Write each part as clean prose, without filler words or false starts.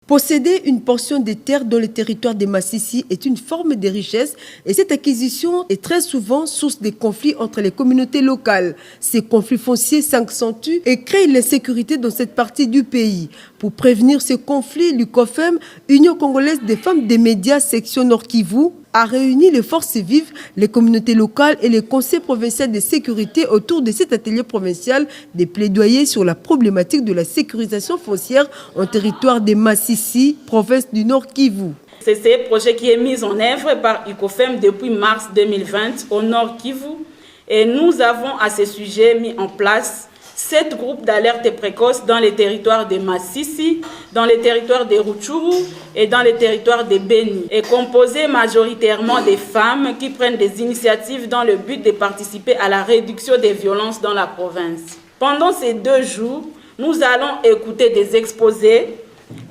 Posséder une portion des terres dans le territoire des Massissi est une forme de richesse et cette acquisition est très souvent source de conflits entre les communautés locales. Ces conflits fonciers s'accentuent et créent l'insécurité dans cette partie du pays. Pour prévenir ces conflits, l'UCOFEM, Union congolaise des femmes des médias, section Nord Kivu, a réuni les forces vives, les communautés locales et les conseils provinciaux de sécurité autour de cet atelier provincial des plaidoyers sur la problématique de la sécurisation foncière en territoire des Massissi, province du Nord Kivu. C'est ce projet qui est mis en œuvre par UCOFEM depuis mars 2020 au Nord Kivu et nous avons à ce sujet mis en place 7 groupes d'alerte précoce dans les territoires de Massissi, dans les territoires de Rutshuru et dans les territoires de Beni, et composés majoritairement des femmes qui prennent des initiatives dans le but de participer à la réduction des violences dans la province. Pendant ces 2 jours, nous allons écouter des exposés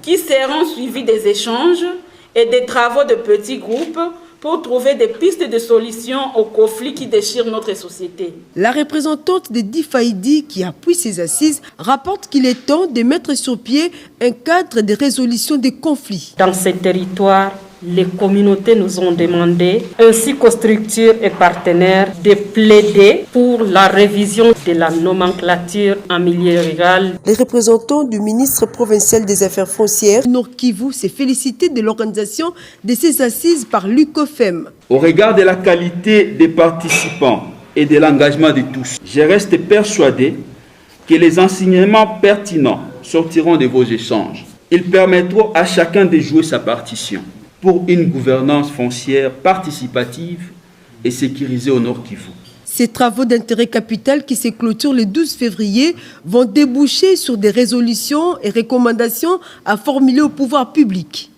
qui seront suivis des échanges et des travaux de petits groupes pour trouver des pistes de solutions aux conflits qui déchirent notre société. La représentante de Difaïdi, qui appuie ces assises, rapporte qu'il est temps de mettre sur pied un cadre de résolution des conflits. Dans ces territoires, les communautés nous ont demandé, ainsi qu'aux structures et partenaires, de plaider pour la révision de la nomenclature en milieu rural. Les représentants du ministre provincial des Affaires foncières, Nord Kivu, s'est félicité de l'organisation de ces assises par l'UCOFEM. Au regard de la qualité des participants et de l'engagement de tous, je reste persuadé que les enseignements pertinents sortiront de vos échanges. Ils permettront à chacun de jouer sa partition pour une gouvernance foncière participative et sécurisée au Nord Kivu. Ces travaux d'intérêt capital qui se clôturent le 12 février vont déboucher sur des résolutions et recommandations à formuler au pouvoir public.